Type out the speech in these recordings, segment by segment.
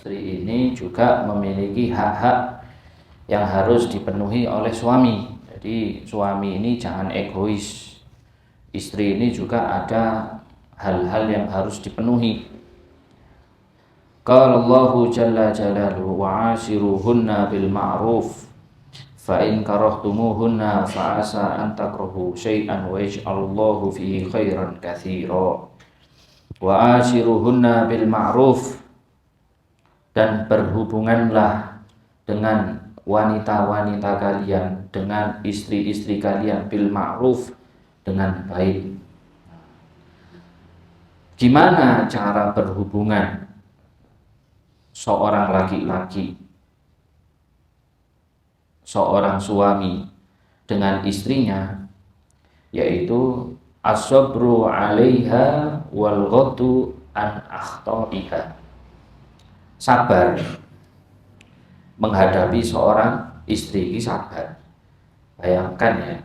istri ini juga memiliki hak-hak yang harus dipenuhi oleh suami. Jadi suami ini jangan egois. Istri ini juga ada hal-hal yang harus dipenuhi. Qala Allahu jalla jalaluhu wa ashiruhunna bil ma'ruf fa in karahtumuhunna fa asa an takrahu syai'an wa yaj'alullahu fihi khairan katsira. Wa ashiruhunna bil ma'ruf, dan berhubunganlah dengan wanita-wanita kalian, dengan istri-istri kalian bil ma'ruf, dengan baik. Gimana cara berhubungan seorang laki-laki, seorang suami dengan istrinya? Yaitu as-sabru 'alaiha wal ghaddu an akhta'iha. Sabar menghadapi seorang istri, ini sabar. Bayangkan ya,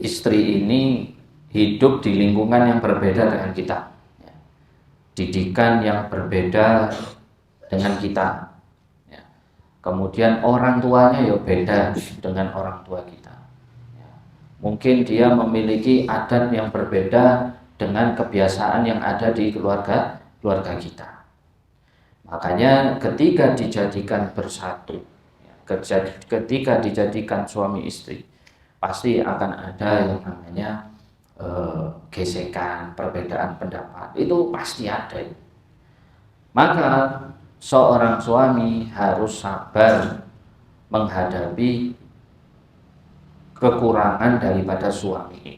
istri ini hidup di lingkungan yang berbeda dengan kita, didikan yang berbeda dengan kita, kemudian orang tuanya ya beda dengan orang tua kita. Mungkin dia memiliki adat yang berbeda dengan kebiasaan yang ada di keluarga kita. Makanya ketika dijadikan bersatu, ketika dijadikan suami istri, pasti akan ada yang namanya gesekan, perbedaan pendapat, itu pasti ada. Maka seorang suami harus sabar menghadapi kekurangan daripada suami.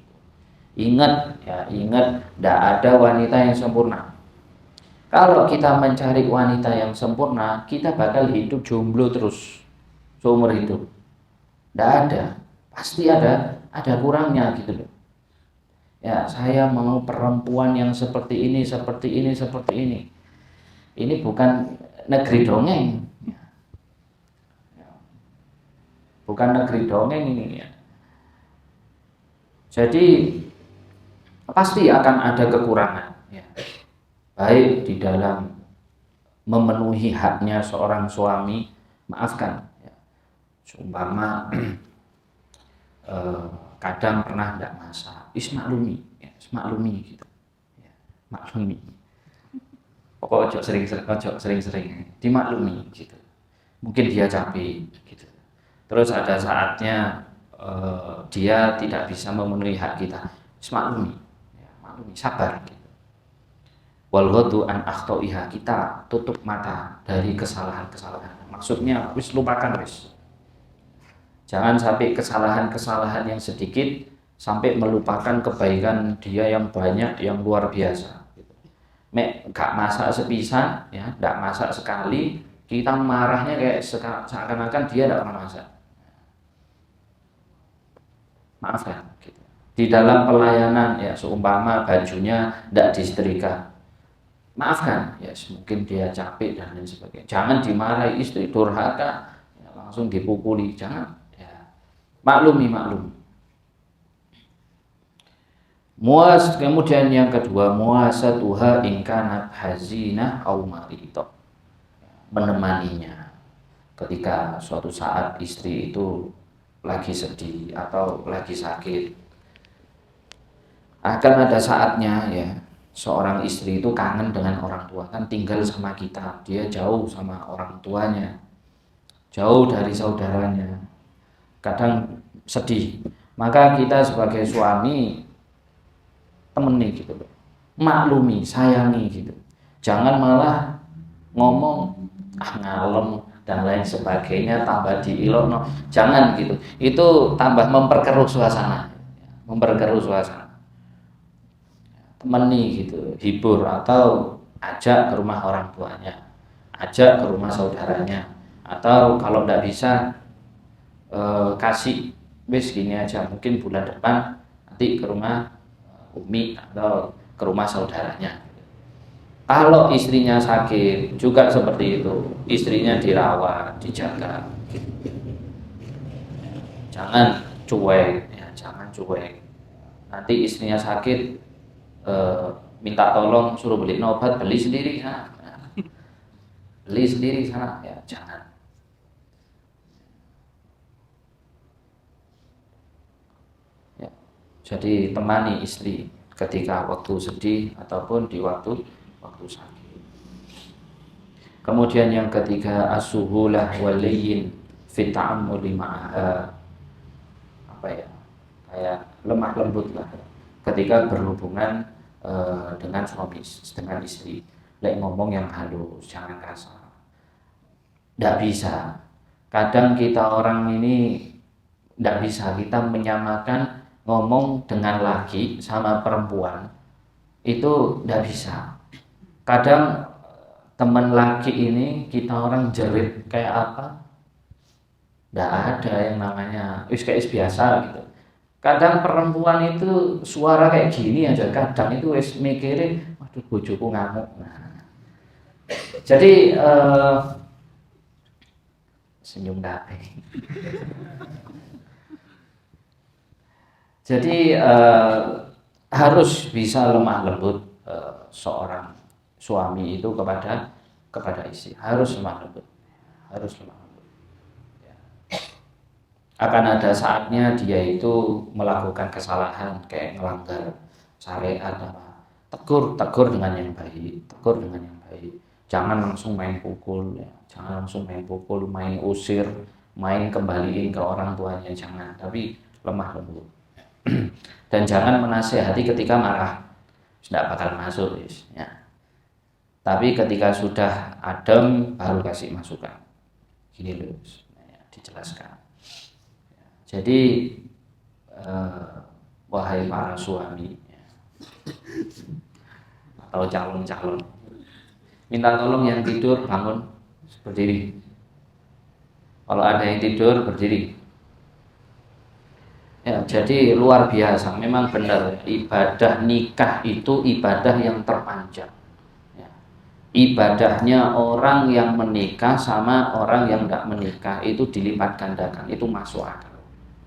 Ingat ya, ingat, tidak ada wanita yang sempurna. Kalau kita mencari wanita yang sempurna, kita bakal hidup jomblo terus seumur hidup. Tidak ada, pasti ada kurangnya gitu loh. Ya, saya mau perempuan yang seperti ini, seperti ini, seperti ini. Ini bukan negeri dongeng. Bukan negeri dongeng ini ya. Jadi pasti akan ada kekurangan ya. Baik di dalam memenuhi haknya seorang suami, maafkan ya. Seumpama kadang pernah tidak masak, maklumi ya, maklumi gitu ya, maklumi. Pokoknya sering-sering dimaklumi gitu. Mungkin dia capek gitu. Terus ada saatnya dia tidak bisa memenuhi hak kita, maklumi ya, maklumi, sabar gitu. Wal ghaddu an akhta'iha, kita tutup mata dari kesalahan-kesalahan. Maksudnya wis lupakan wis. Jangan sampai kesalahan-kesalahan yang sedikit sampai melupakan kebaikan dia yang banyak, yang luar biasa. Mek gak masak sepisan ya, gak masak sekali, kita marahnya kayak seakan-akan dia gak pernah masak. Maafkan gitu. Di dalam pelayanan ya, seumpama bajunya gak disetrika, maafkan ya, mungkin dia capek dan lain sebagainya. Jangan dimarahi istri durhaka ya, langsung dipukuli, jangan ya. Maklumi. Kemudian yang kedua, muasatuha in kanat hazinah au marito, menemaninya ketika suatu saat istri itu lagi sedih atau lagi sakit. Akan ada saatnya ya, seorang istri itu kangen dengan orang tua, kan tinggal sama kita, dia jauh sama orang tuanya, jauh dari saudaranya, kadang sedih. Maka kita sebagai suami temeni gitu loh, maklumi, sayangi gitu. Jangan malah ngomong ngalem dan lain sebagainya, tambah diilokno, jangan gitu. Itu tambah memperkeruh suasana. Temani gitu, hibur atau ajak ke rumah orang tuanya, ajak ke rumah saudaranya, atau kalau tidak bisa kasih wis gini aja, mungkin bulan depan nanti ke rumah umi atau ke rumah saudaranya. Kalau istrinya sakit juga seperti itu, istrinya dirawat, dijaga. Jangan cuek ya, jangan cuek. Nanti istrinya sakit, minta tolong suruh beli obat, beli sendiri ya. beli sendiri sana, ya jangan. Ya. Jadi temani istri ketika waktu sedih ataupun di waktu sakit. Kemudian yang ketiga, as-suhulah waliyin fi ta'ammuli ma'aha, apa ya, kayak lemah lembut lah ketika berhubungan dengan suami, dengan istri. Lek ngomong yang halus, jangan kasar. Tidak bisa. Kadang kita orang ini tidak bisa, kita menyamakan ngomong dengan laki sama perempuan itu tidak bisa. Kadang teman laki ini kita orang jerit kayak apa, tidak ada yang namanya kayak biasa gitu. Kadang perempuan itu suara kayak gini aja, kadang itu mikirin, waduh bojoku ngamuk. Nah, jadi senyum dape. Jadi harus bisa lemah lembut seorang suami itu kepada istri, harus lemah lembut, harus lemah lembut. Ya. Akan ada saatnya dia itu melakukan kesalahan kayak melanggar syariat apa, tegur dengan yang baik, tegur dengan yang baik. Jangan langsung main pukul, ya. Jangan langsung main pukul, main usir, main kembaliin ke orang tuanya, jangan. Tapi lemah lembut. Dan jangan menasehati ketika marah, tidak bakal masuk, ya. Tapi ketika sudah adem baru kasih masukan. Gini loh, ya, dijelaskan. Ya. Jadi wahai para suami, ya, atau calon-calon, minta tolong yang tidur bangun, berdiri. Kalau ada yang tidur berdiri. Ya, jadi luar biasa, memang benar ibadah nikah itu ibadah yang terpanjang. Ya. Ibadahnya orang yang menikah sama orang yang tidak menikah itu dilipat gandakan, itu masuk akal.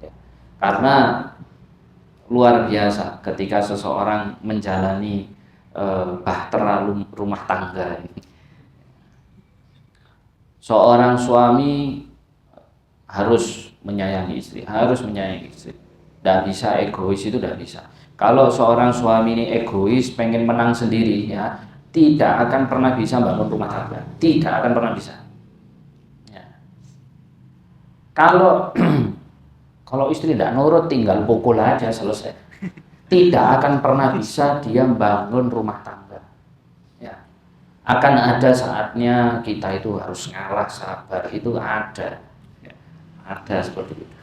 Ya. Karena luar biasa ketika seseorang menjalani bahtera rumah tangga. Seorang suami harus menyayangi istri, harus menyayangi istri. Tidak bisa egois, itu tidak bisa. Kalau seorang suami ini egois, pengen menang sendiri, ya, tidak akan pernah bisa bangun rumah tangga, tidak akan pernah bisa. Ya. Kalau istri tidak nurut, tinggal pukul aja selesai. Tidak akan pernah bisa dia bangun rumah tangga. Ya. Akan ada saatnya kita itu harus ngalah, sabar, itu ada. Ya. Ada seperti itu.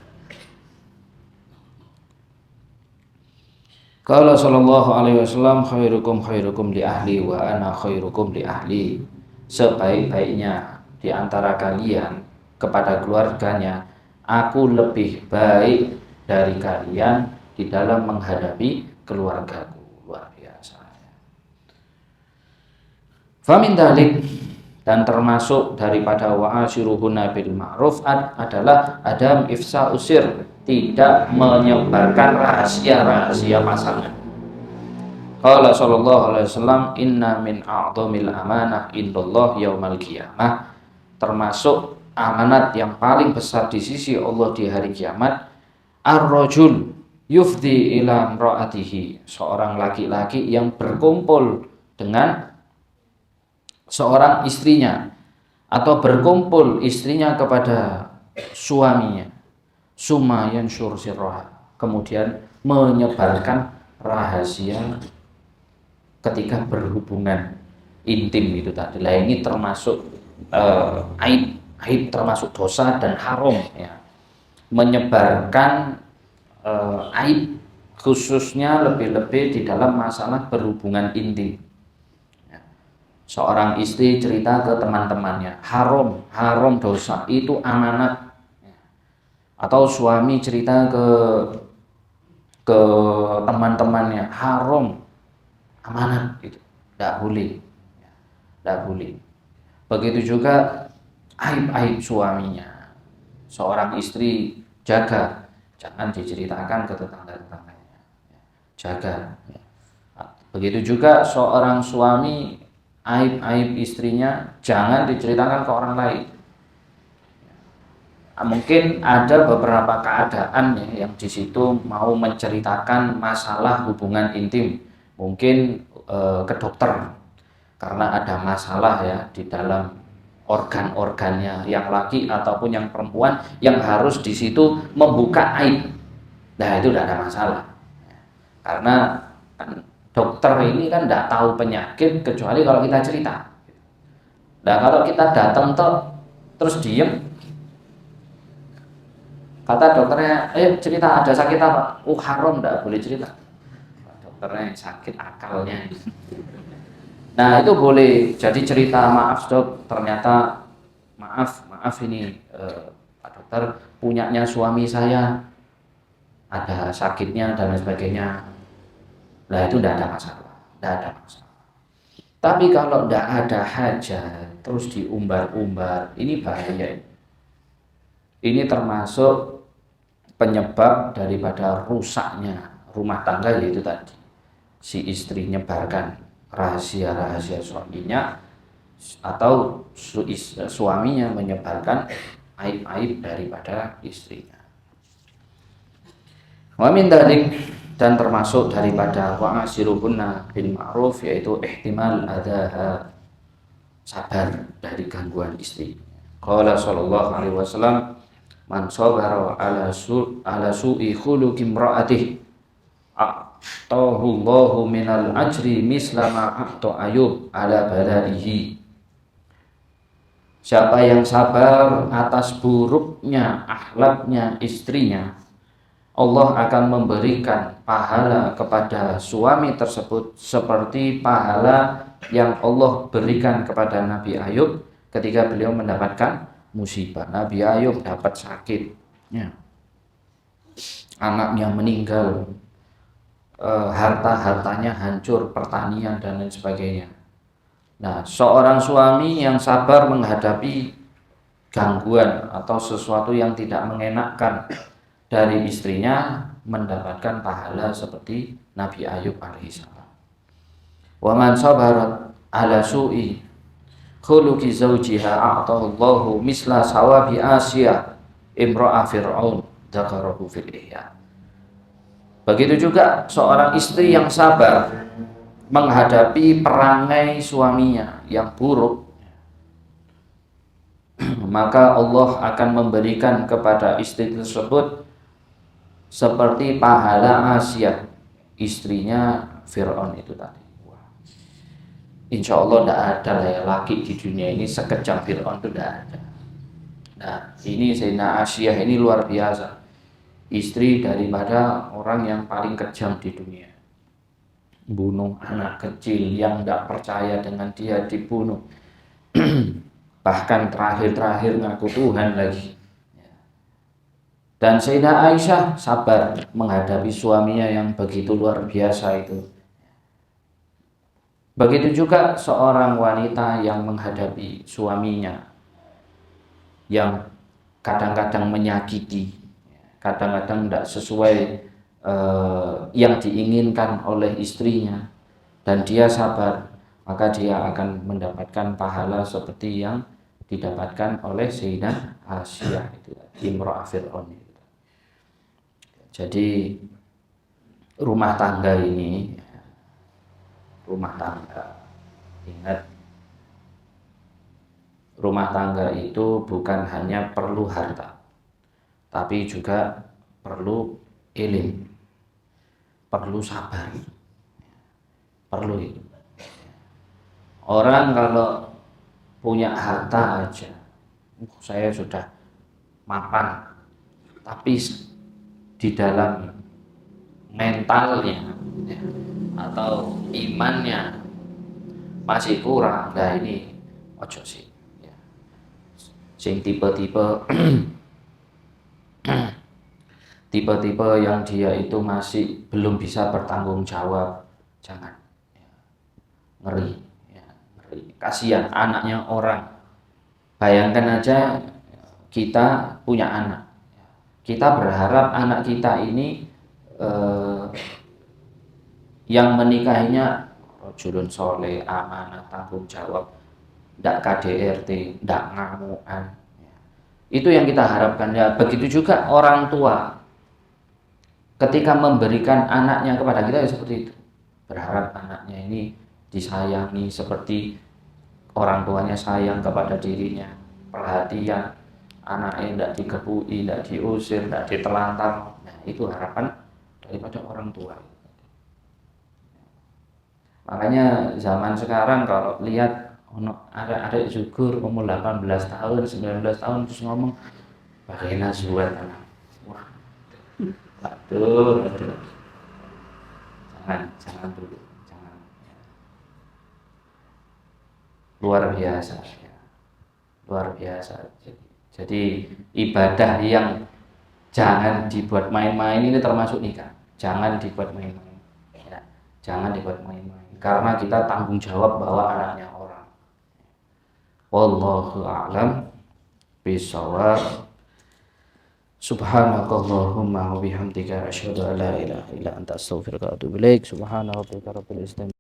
Qala sallallahu alaihi wasallam, khairukum li ahli wa ana khairukum li ahli. Sebaik-baiknya di antara kalian kepada keluarganya, aku lebih baik dari kalian di dalam menghadapi keluargaku. Luar biasa. Famin dalik, dan termasuk daripada wa'ashiruhunna bil ma'ruf adalah adam ifsa usir, tidak menyebarkan rahasia-rahasia pasangan. Qala sallallahu alaihi wasallam, inna min a'dhamil amanah indallah yaumal qiyamah. Termasuk amanat yang paling besar di sisi Allah di hari kiamat, ar-rajul yufdi ila imra'atihi, seorang laki-laki yang berkumpul dengan seorang istrinya, atau berkumpul istrinya kepada suaminya, summa yanshur sirraha, kemudian menyebarkan rahasia ketika berhubungan intim itu tadi. Lah ini termasuk aib, termasuk dosa dan haram, ya. Menyebarkan aib, khususnya lebih-lebih di dalam masalah berhubungan intim. Seorang istri cerita ke teman-temannya, haram dosa, itu amanat. Atau suami cerita ke teman-temannya, haram, amanat, gitu. Tidak boleh, tidak boleh. Begitu juga aib-aib suaminya, seorang istri jaga, jangan diceritakan ke tetangga-tetangganya, jaga. Begitu juga seorang suami aib-aib istrinya jangan diceritakan ke orang lain. Mungkin ada beberapa keadaan ya, yang di situ mau menceritakan masalah hubungan intim, mungkin ke dokter karena ada masalah ya di dalam organ-organnya yang laki ataupun yang perempuan yang harus di situ membuka aib. Nah itu tidak ada masalah karena kan dokter ini kan tidak tahu penyakit kecuali kalau kita cerita. Nah kalau kita datang terus diem, kata dokternya, cerita ada sakit apa? Haram, tidak boleh cerita. Dokternya sakit akalnya. Nah itu boleh. Jadi cerita, maaf dok, ternyata maaf ini Pak Dokter punyanya suami saya ada sakitnya dan lain sebagainya. Nah itu tidak ada masalah, tidak ada masalah. Tapi kalau tidak ada hajat terus diumbar-umbar, ini bahaya. Ini termasuk penyebab daripada rusaknya rumah tangga, yaitu tadi si istri nyebarkan rahasia-rahasia suaminya atau suaminya menyebarkan aib-aib daripada istrinya. Wa min dzalik, dan termasuk daripada wa'ashiruhunna bil ma'ruf, yaitu ihtimal adaha, sabar dari gangguan istri. Qala sallallahu alaihi wasallam, man sabara ala su'i khuluqi imra'atihi a'tahu Allahu minal ajri misla ma a'ta Ayub ala balaihi. Siapa yang sabar atas buruknya akhlaknya istrinya, Allah akan memberikan pahala kepada suami tersebut seperti pahala yang Allah berikan kepada Nabi Ayub ketika beliau mendapatkan musibah. Nabi Ayub dapat sakit ya. Anaknya meninggal, harta-hartanya hancur, pertanian dan lain sebagainya. Nah, seorang suami yang sabar menghadapi gangguan atau sesuatu yang tidak mengenakkan dari istrinya mendapatkan pahala seperti Nabi Ayub alaihissalam. Wa man sabarat ala su'i khuluqi zawjiha a'tahu Allahu misla sawabi Asiyah imra'a Fir'aun dzakarahu fil Ihya. Begitu juga seorang istri yang sabar menghadapi perangai suaminya yang buruk, maka Allah akan memberikan kepada istri tersebut seperti pahala Asiyah, istrinya Fir'aun itu tadi. Insya Allah tidak ada laki di dunia ini sekejam Fir'aun, itu tidak ada. Nah ini Sayyidina Asiyah ini luar biasa, istri daripada orang yang paling kejam di dunia. Bunuh anak kecil yang tidak percaya dengan dia, dibunuh. Bahkan terakhir ngaku Tuhan lagi. Dan Sayyidah Aisyah sabar menghadapi suaminya yang begitu luar biasa itu. Begitu juga seorang wanita yang menghadapi suaminya yang kadang-kadang menyakiti, kadang-kadang tidak sesuai yang diinginkan oleh istrinya, dan dia sabar, maka dia akan mendapatkan pahala seperti yang didapatkan oleh Sayyidah Asiyah itu, imra'ah Fir'aun itu. Jadi rumah tangga ini, rumah tangga, ingat, rumah tangga itu bukan hanya perlu harta, tapi juga perlu ilmu, perlu sabar, perlu itu. Orang kalau punya harta aja, saya sudah mapan, tapi di dalam mentalnya ya, atau imannya masih kurang. Nah ini ojo sih ya. Sing tipe-tipe tipe-tipe yang dia itu masih belum bisa bertanggung jawab, jangan ya. Ngeri ya, ngeri. Kasihan anaknya orang. Bayangkan aja kita punya anak, kita berharap anak kita ini yang menikahinya rojulun soleh, amanah, tanggung jawab, tidak KDRT, tidak ngamuan. Itu yang kita harapkan ya. Begitu juga orang tua ketika memberikan anaknya kepada kita ya seperti itu. Berharap anaknya ini disayangi seperti orang tuanya sayang kepada dirinya, perhatian, anaknya tidak dikepui, tidak diusir, tidak ditelantar. Nah, itu harapan daripada orang tua. Makanya zaman sekarang kalau lihat adik-adik syukur umur 18 tahun, 19 tahun terus ngomong pakai nazwat anak. Wah, waduh. Jangan dulu, jangan. Luar biasa ya. Luar biasa. Jadi ibadah yang jangan dibuat main-main ini termasuk nikah. Jangan dibuat main-main. Ya, jangan dibuat main-main. Karena kita tanggung jawab bahwa anaknya orang. Wallahu a'lam bishawab. Subhanakallahumma wa bihamdika asyhadu an la ilaha illa anta astaghfiruka wa atubu ilaik. Subhana rabbika rabbil izzati